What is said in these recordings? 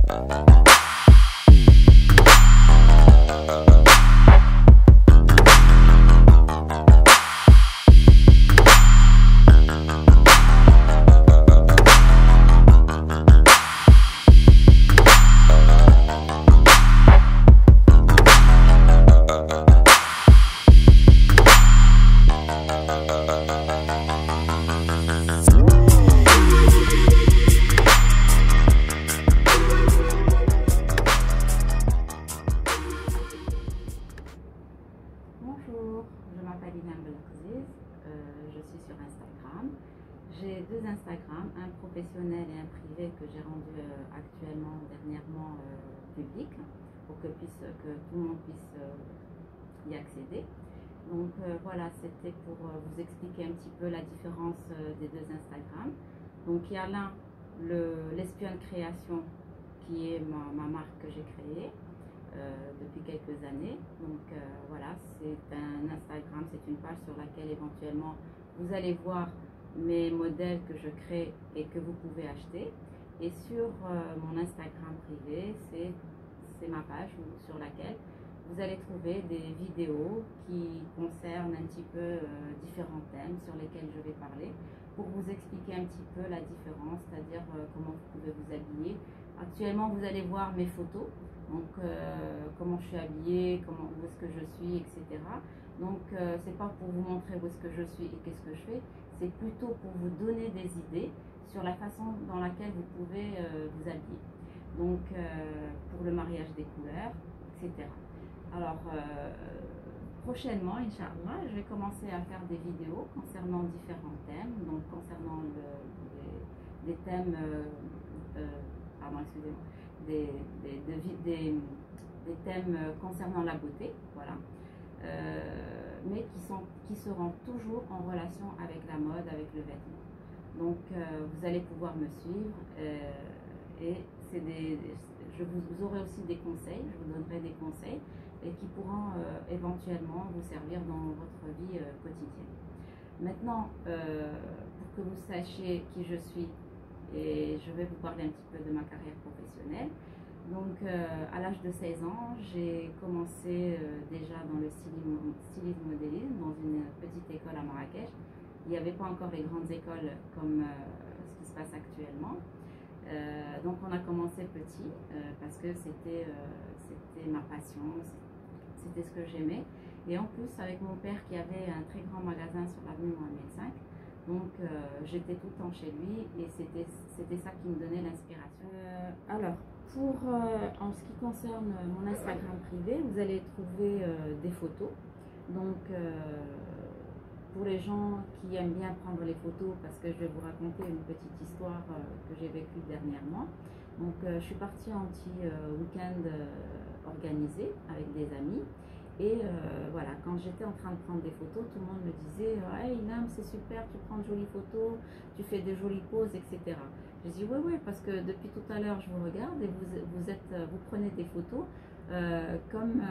Bonjour, je m'appelle Inam Belkziz, je suis sur Instagram. J'ai deux Instagram, un professionnel et un privé que j'ai rendu dernièrement public pour que tout le monde puisse y accéder. Donc voilà, c'était pour vous expliquer un petit peu la différence des deux Instagram. Donc il y a l'un, l'Espionne Création, qui est ma marque que j'ai créée depuis quelques années. Donc voilà, c'est un Instagram, c'est une page sur laquelle éventuellement vous allez voir mes modèles que je crée et que vous pouvez acheter. Et sur mon Instagram privé, c'est ma page sur laquelle vous allez trouver des vidéos qui concernent un petit peu différents thèmes sur lesquels je vais parler pour vous expliquer un petit peu la différence, c'est-à-dire comment vous pouvez vous habiller. Actuellement, vous allez voir mes photos, donc comment je suis habillée, où est-ce que je suis, etc. Donc c'est pas pour vous montrer où est-ce que je suis et qu'est-ce que je fais, c'est plutôt pour vous donner des idées sur la façon dans laquelle vous pouvez vous habiller. Donc pour le mariage des couleurs, etc. Alors prochainement, Inch'Allah, je vais commencer à faire des vidéos concernant différents thèmes, donc concernant des thèmes, pardon, excusez-moi, des thèmes concernant la beauté, voilà, mais qui seront toujours en relation avec la mode, avec le vêtement. Donc vous allez pouvoir me suivre et vous aurez aussi des conseils, je vous donnerai des conseils et qui pourront éventuellement vous servir dans votre vie quotidienne. Maintenant, pour que vous sachiez qui je suis, et je vais vous parler un petit peu de ma carrière professionnelle. Donc à l'âge de 16 ans, j'ai commencé déjà dans le stylisme modélisme dans une petite école à Marrakech. Il n'y avait pas encore les grandes écoles comme ce qui se passe actuellement. Donc on a commencé petit parce que c'était ma passion, c'était ce que j'aimais. Et en plus avec mon père qui avait un très grand magasin sur l'avenue Mohamed V, donc j'étais tout le temps chez lui et c'était ça qui me donnait l'inspiration. Alors en ce qui concerne mon Instagram privé, vous allez trouver des photos. Donc pour les gens qui aiment bien prendre les photos, parce que je vais vous raconter une petite histoire que j'ai vécue dernièrement. Donc je suis partie en petit week-end organisé avec des amis. Et voilà, quand j'étais en train de prendre des photos, tout le monde me disait « Hey Inam, c'est super, tu prends de jolies photos, tu fais de jolies poses, etc. » Je dis « Oui, oui, parce que depuis tout à l'heure, je vous regarde et vous prenez des photos comme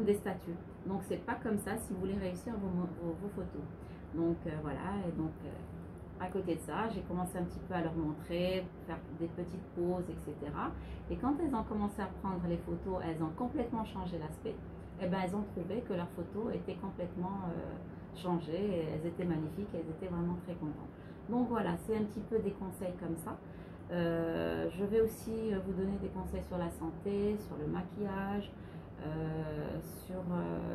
des statues. Donc, c'est pas comme ça si vous voulez réussir vos photos. » Donc, voilà, et donc à côté de ça, j'ai commencé un petit peu à leur montrer, faire des petites poses, etc. Et quand elles ont commencé à prendre les photos, elles ont complètement changé l'aspect. Eh ben, elles ont trouvé que leurs photos étaient complètement changées, et elles étaient magnifiques, elles étaient vraiment très contentes. Donc voilà, c'est un petit peu des conseils comme ça. Je vais aussi vous donner des conseils sur la santé, sur le maquillage, sur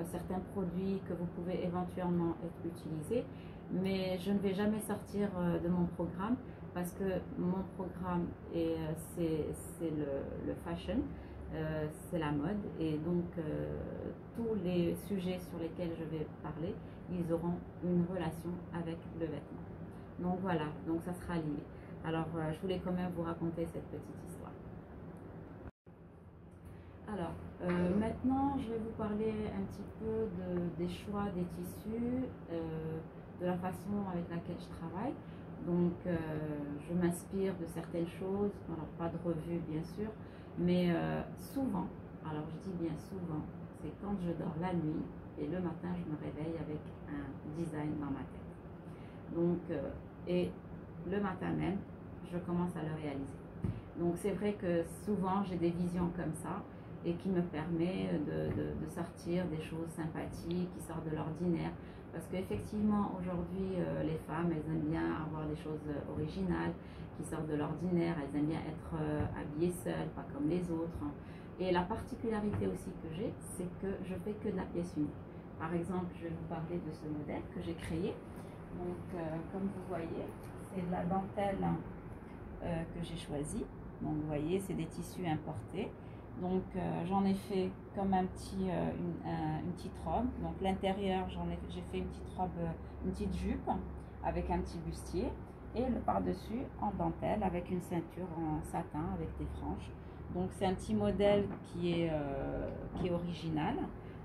certains produits que vous pouvez éventuellement être utilisés. Mais je ne vais jamais sortir de mon programme parce que mon programme c'est le fashion. C'est la mode et donc tous les sujets sur lesquels je vais parler, ils auront une relation avec le vêtement. Donc voilà, donc ça sera lié. Alors je voulais quand même vous raconter cette petite histoire. Alors maintenant je vais vous parler un petit peu des choix des tissus, de la façon avec laquelle je travaille. Donc je m'inspire de certaines choses, alors pas de revue bien sûr, mais souvent, alors je dis bien souvent, c'est quand je dors la nuit et le matin je me réveille avec un design dans ma tête. Donc, et le matin même, je commence à le réaliser. Donc c'est vrai que souvent j'ai des visions comme ça et qui me permet de sortir des choses sympathiques, qui sortent de l'ordinaire. Parce qu'effectivement aujourd'hui les femmes, elles aiment bien avoir des choses originales, qui sortent de l'ordinaire, elles aiment bien être habillées seules, pas comme les autres. Et la particularité aussi que j'ai, c'est que je fais que de la pièce unique. Par exemple, je vais vous parler de ce modèle que j'ai créé. Donc, comme vous voyez, c'est de la dentelle que j'ai choisie. Donc, vous voyez, c'est des tissus importés. Donc, j'en ai fait comme une petite robe. Donc, l'intérieur, j'ai fait une petite robe, une petite jupe avec un petit bustier. Et le par-dessus en dentelle avec une ceinture en satin avec des franges. Donc c'est un petit modèle qui est original.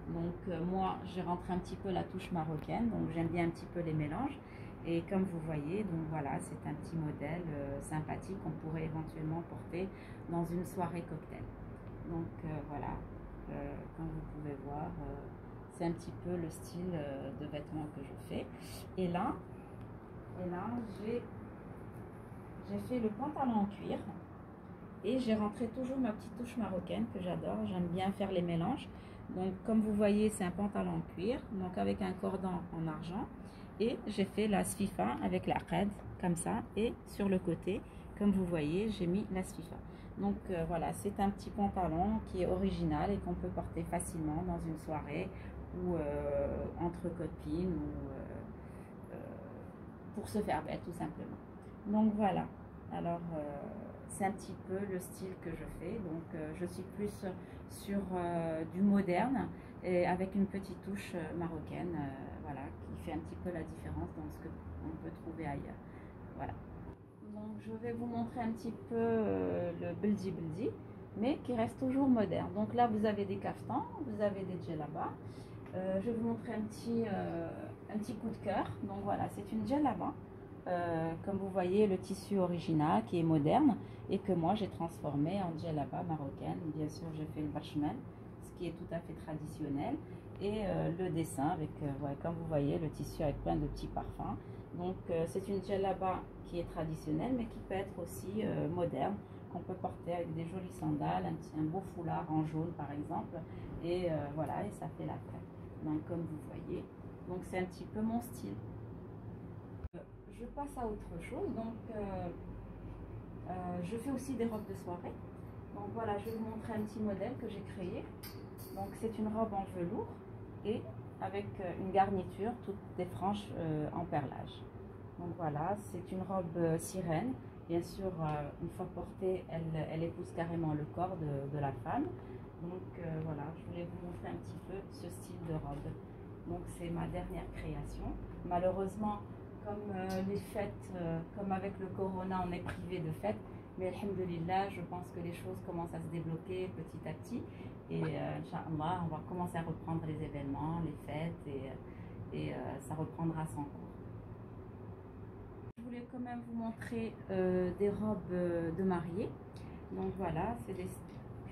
Donc moi j'ai rentré un petit peu la touche marocaine, donc j'aime bien un petit peu les mélanges. Et comme vous voyez, donc voilà, c'est un petit modèle sympathique qu'on pourrait éventuellement porter dans une soirée cocktail. Donc voilà, comme vous pouvez voir, c'est un petit peu le style de vêtements que je fais. Et là j'ai fait le pantalon en cuir et j'ai rentré toujours ma petite touche marocaine que j'adore. J'aime bien faire les mélanges. Donc comme vous voyez, c'est un pantalon en cuir, donc avec un cordon en argent. Et j'ai fait la sfifa avec la qad comme ça. Et sur le côté, comme vous voyez, j'ai mis la sfifa. Donc voilà, c'est un petit pantalon qui est original et qu'on peut porter facilement dans une soirée ou entre copines ou pour se faire belle tout simplement. Donc voilà, alors c'est un petit peu le style que je fais. Donc je suis plus sur du moderne et avec une petite touche marocaine, voilà, qui fait un petit peu la différence dans ce qu'on peut trouver ailleurs. Voilà. Donc je vais vous montrer un petit peu le beldi beldi, mais qui reste toujours moderne. Donc là vous avez des caftans, vous avez des djellabas. Je vais vous montrer un petit coup de cœur. Donc voilà, c'est une djellaba. Comme vous voyez, le tissu original qui est moderne et que moi j'ai transformé en djellaba marocaine. Bien sûr, j'ai fait le bachemel, ce qui est tout à fait traditionnel, et le dessin avec, ouais, comme vous voyez, le tissu avec plein de petits parfums. Donc c'est une djellaba qui est traditionnelle, mais qui peut être aussi moderne, qu'on peut porter avec des jolies sandales, un beau foulard en jaune par exemple, et voilà, et ça fait la fête. Donc comme vous voyez, donc c'est un petit peu mon style. Je passe à autre chose. Donc je fais aussi des robes de soirée. Donc voilà, je vais vous montrer un petit modèle que j'ai créé. Donc c'est une robe en velours et avec une garniture, toutes des franges en perlage. Donc voilà, c'est une robe sirène. Bien sûr, une fois portée, elle épouse carrément le corps de la femme. Donc voilà, je voulais vous montrer un petit peu ce style de robe. Donc c'est ma dernière création. Malheureusement, comme les fêtes, comme avec le corona, on est privé de fêtes. Mais alhamdoulilah, je pense que les choses commencent à se débloquer petit à petit. Et Inch'Allah, on va commencer à reprendre les événements, les fêtes, et ça reprendra son cours. Je voulais quand même vous montrer des robes de mariée. Donc voilà, je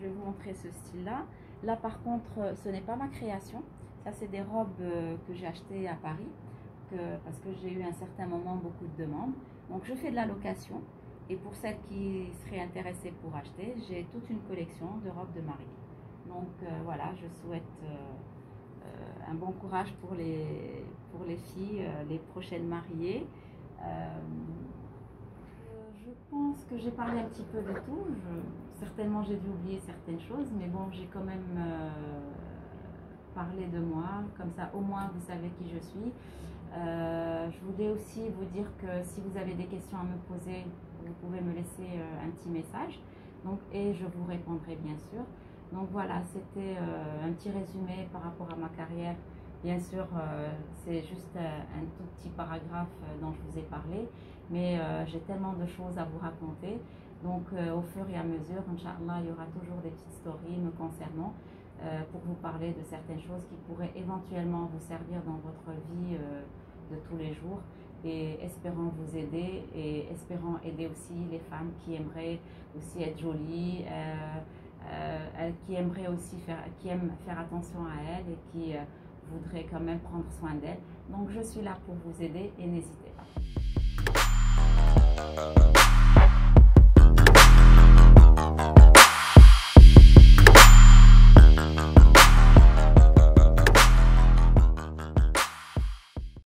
vais vous montrer ce style-là. Là par contre, ce n'est pas ma création. Ça, c'est des robes que j'ai achetées à Paris, parce que j'ai eu à un certain moment beaucoup de demandes. Donc je fais de la location. Et pour celles qui seraient intéressées pour acheter, j'ai toute une collection de robes de mariée. Donc voilà, je souhaite un bon courage pour les filles, les prochaines mariées. Je pense que j'ai parlé un petit peu de tout. Certainement j'ai dû oublier certaines choses, mais bon, j'ai quand même parlé de moi. Comme ça, au moins, vous savez qui je suis. Je voulais aussi vous dire que si vous avez des questions à me poser, vous pouvez me laisser un petit message. Donc, et je vous répondrai bien sûr. Donc voilà, c'était un petit résumé par rapport à ma carrière. Bien sûr, c'est juste un tout petit paragraphe dont je vous ai parlé, mais j'ai tellement de choses à vous raconter. Donc au fur et à mesure, Inch'Allah, il y aura toujours des petites stories me concernant pour vous parler de certaines choses qui pourraient éventuellement vous servir dans votre vie de tous les jours, et espérant vous aider et espérant aider aussi les femmes qui aimeraient aussi être jolies, qui aimeraient aussi aiment faire attention à elles et qui voudraient quand même prendre soin d'elles. Donc je suis là pour vous aider et n'hésitez pas.